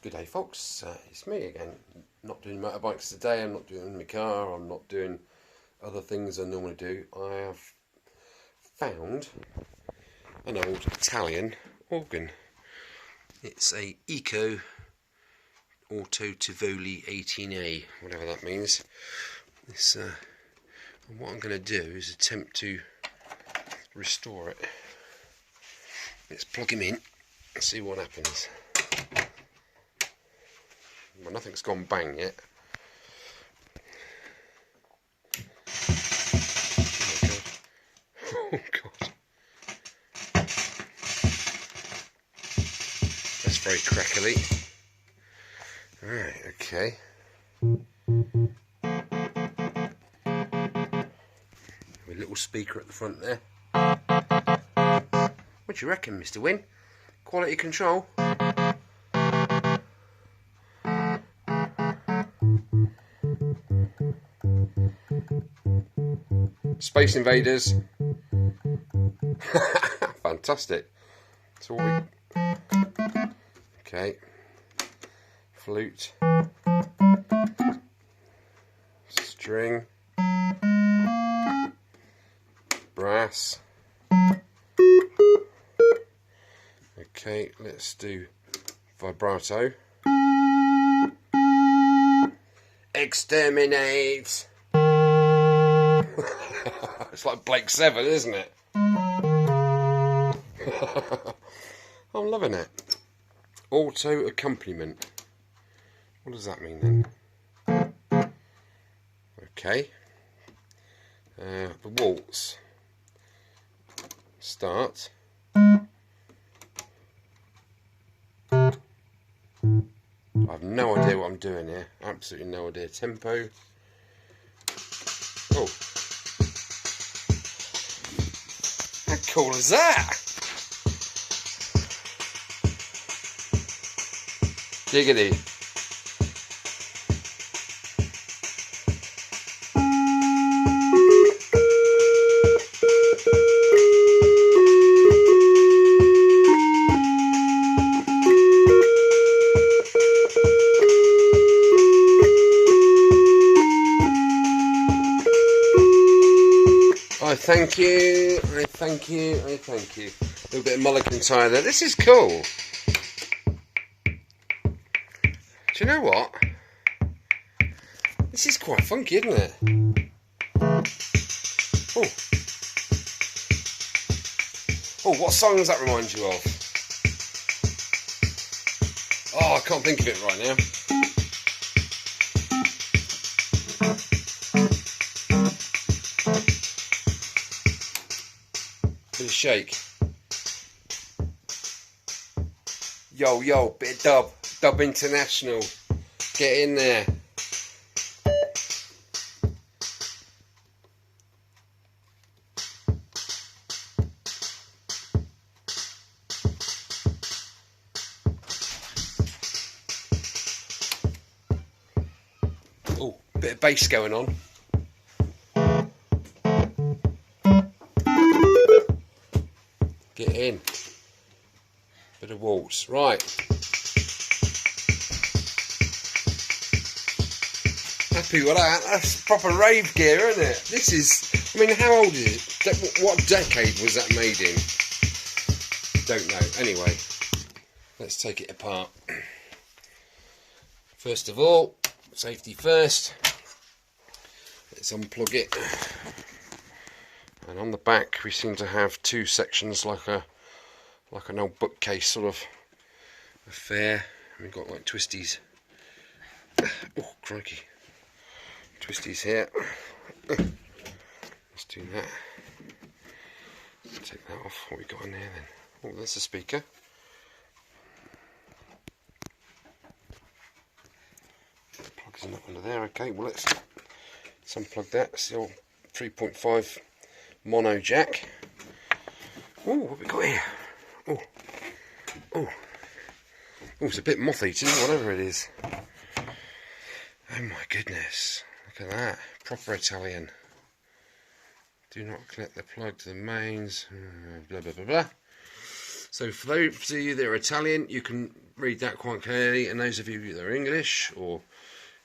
Good day, folks. It's me again. Not doing motorbikes today. I'm not doing my car. I'm not doing other things I normally do. I have found an old Italian organ. It's a EKO Autotivoli 18A, whatever that means. This, what I'm going to do is attempt to restore it. Let's plug him in and see what happens. Well, nothing's gone bang yet. Oh god. That's very crackly. Right, okay. With a little speaker at the front there. What do you reckon, Mr. Wynn? Quality control? Space Invaders. Fantastic. So what we... Okay. Flute. String. Brass. Okay, let's do vibrato. Exterminate! It's like Blake 7, isn't it? I'm loving it. Auto accompaniment. What does that mean then? Okay. The waltz. Start. I have no idea what I'm doing here. Absolutely no idea. Tempo. Oh. How cool is that? Giggity. I thank you, I thank you, I thank you. A little bit of Mulligan tire there. This is cool. Do you know what? This is quite funky, isn't it? Oh. Oh, what song does that remind you of? Oh, I can't think of it right now. Bit of shake. Yo, yo, bit of dub. Dub International. Get in there. Oh, bit of bass going on. Get in. Bit of waltz. Right. Happy with that. That's proper rave gear, isn't it? This is... I mean, how old is it? What decade was that made in? Don't know. Anyway, let's take it apart. First of all, safety first. Let's unplug it. And on the back we seem to have two sections like an old bookcase sort of affair. And we've got like twisties. Oh crikey. Twisties here. Let's do that. Take that off. What we got in there then? Oh, there's a speaker. Plugs in up under there. Okay, well let's unplug that. It's the old 3.5 mono jack. Oh, what we got here? Oh, oh, oh! It's a bit moth eaten, whatever it is. Oh my goodness! Look at that, proper Italian. Do not connect the plug to the mains. Blah blah blah blah. So for those of you that are Italian, you can read that quite clearly, and those of you that are English or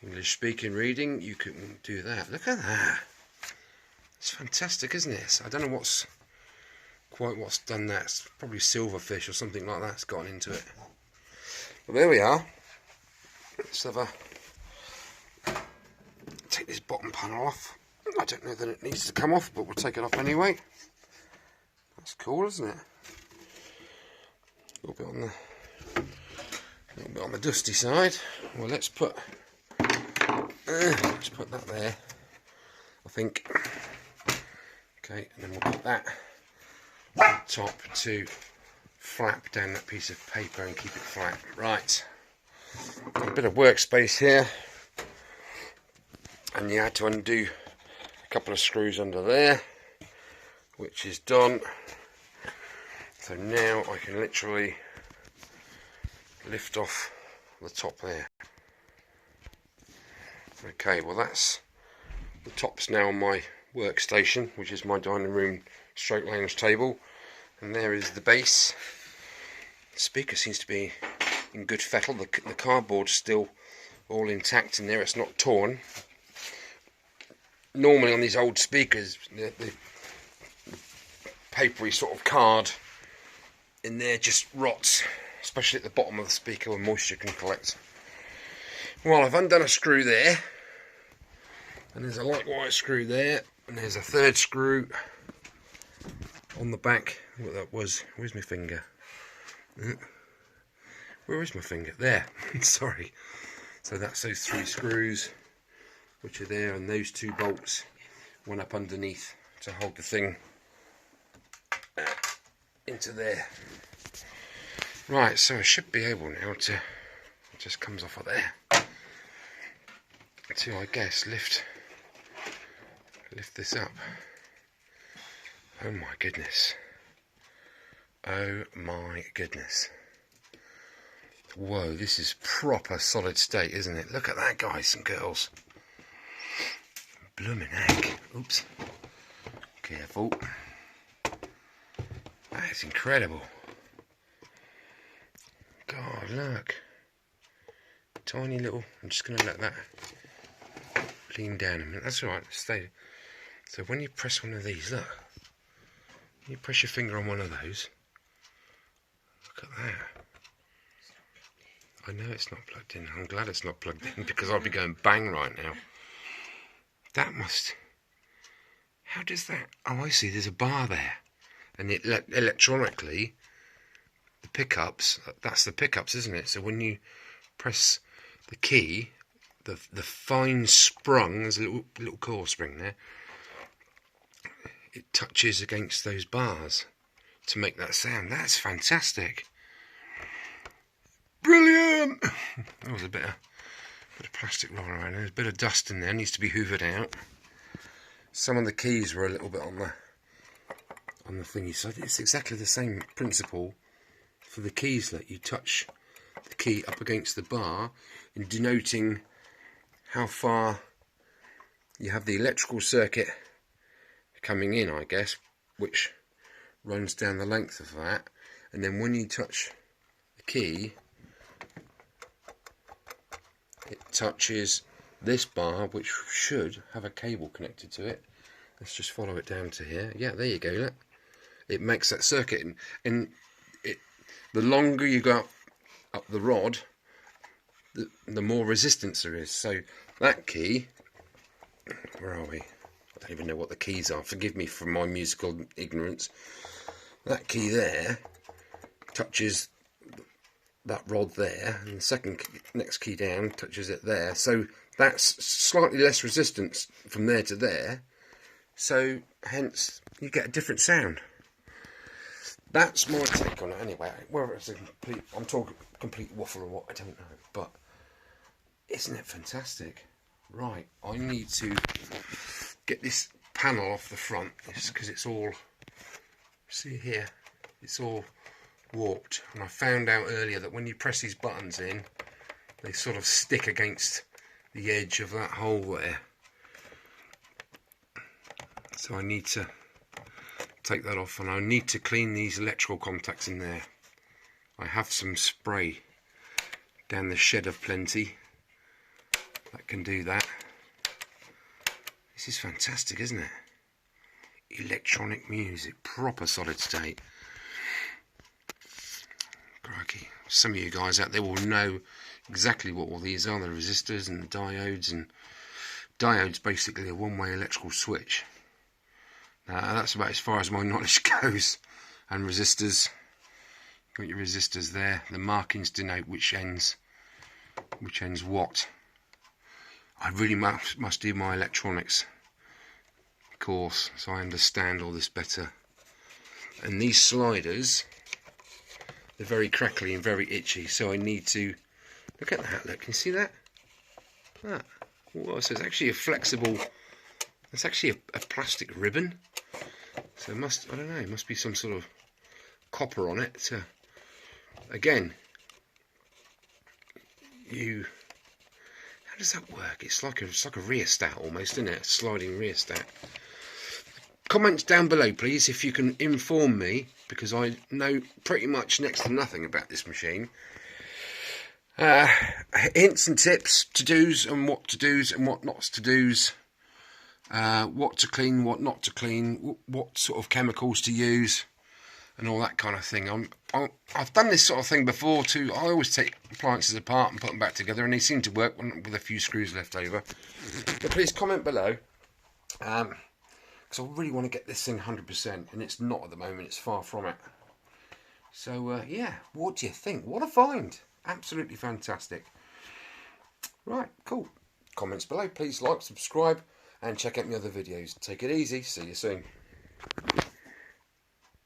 English speaking reading, you can do that. Look at that. It's fantastic, isn't it? I don't know what's done that. It's probably silverfish or something like that's gotten into it. Well, there we are. Let's have a take this bottom panel off. I don't know that it needs to come off, but we'll take it off anyway. That's cool, isn't it? A little bit on the dusty side. Well, let's put that there, I think. Okay, and then we'll put that on top to flap down that piece of paper and keep it flat. Right, a bit of workspace here, and you had to undo a couple of screws under there, which is done. So now I can literally lift off the top there. Okay, well that's the top's now on my workstation, which is my dining room stroke lounge table, and there is the base. The speaker seems to be in good fettle. The cardboard's still all intact in there, it's not torn. Normally on these old speakers, the papery sort of card in there just rots, especially at the bottom of the speaker where moisture can collect. Well, I've undone a screw there, and there's a light wire screw there, and there's a third screw on the back. What that was, where's my finger? Where is my finger? There. Sorry. So that's those 3 screws which are there, and those 2 bolts went up underneath to hold the thing into there. Right, so I should be able now to, it just comes off of there, to, I guess, lift this up. Oh my goodness. Oh my goodness. Whoa, this is proper solid state, isn't it? Look at that, guys and girls. Blooming heck. Oops. Careful. That's incredible. God, look. Tiny little... I'm just going to let that lean down a minute. That's alright, stay. So when you press one of these, look. You press your finger on one of those. Look at that. I know it's not plugged in. I'm glad it's not plugged in, because I'll be going bang right now. That must... How does that... Oh, I see. There's a bar there. And it electronically, the pickups, that's the pickups, isn't it? So when you press the key, the fine sprung, there's a little core spring there, it touches against those bars to make that sound. That's fantastic. Brilliant! There was a bit of plastic rolling around. There's a bit of dust in there, needs to be hoovered out. Some of the keys were a little bit on the thingy, so it's exactly the same principle for the keys. That you touch the key up against the bar in denoting how far you have the electrical circuit coming in, I guess, which runs down the length of that, and then when you touch the key, it touches this bar, which should have a cable connected to it. Let's just follow it down to here. Yeah, there you go, look. It makes that circuit, and the longer you go up the rod, the more resistance there is. So that key, where are we? I don't even know what the keys are. Forgive me for my musical ignorance. That key there touches that rod there, and the next key down touches it there. So that's slightly less resistance from there to there. So hence you get a different sound. That's my take on it anyway. Whether it's I'm talking complete waffle or what, I don't know. But isn't it fantastic? Right, I need to get this panel off the front, because it's all, see here, it's all warped. And I found out earlier that when you press these buttons in, they sort of stick against the edge of that hole there. So I need to take that off, and I need to clean these electrical contacts in there. I have some spray down the shed of plenty that can do that. This is fantastic, isn't it? Electronic music, proper solid state. Crikey. Some of you guys out there will know exactly what all these are, the resistors and the diodes. And diodes basically a one-way electrical switch. That's about as far as my knowledge goes. And resistors, got your resistors there. The markings denote which ends what. I really must do my electronics course so I understand all this better. And these sliders, they're very crackly and very itchy, so I need to look at that. Look, can you see that? That. Whoa, so it's actually a flexible. It's actually a plastic ribbon. So it must, I don't know, it must be some sort of copper on it. Again, how does that work? It's like a rheostat almost, isn't it? A sliding rheostat. Comments down below, please, if you can inform me, because I know pretty much next to nothing about this machine. Hints and tips, to-dos and what to-dos and what not to-dos. What to clean, what not to clean, what sort of chemicals to use, and all that kind of thing. I've done this sort of thing before too. I always take appliances apart and put them back together, and they seem to work with a few screws left over. But please comment below, because I really want to get this thing 100%, and it's not at the moment. It's far from it. So yeah, what do you think? What a find! Absolutely fantastic. Right, cool. Comments below. Please like, subscribe, and check out my other videos. Take it easy. See you soon.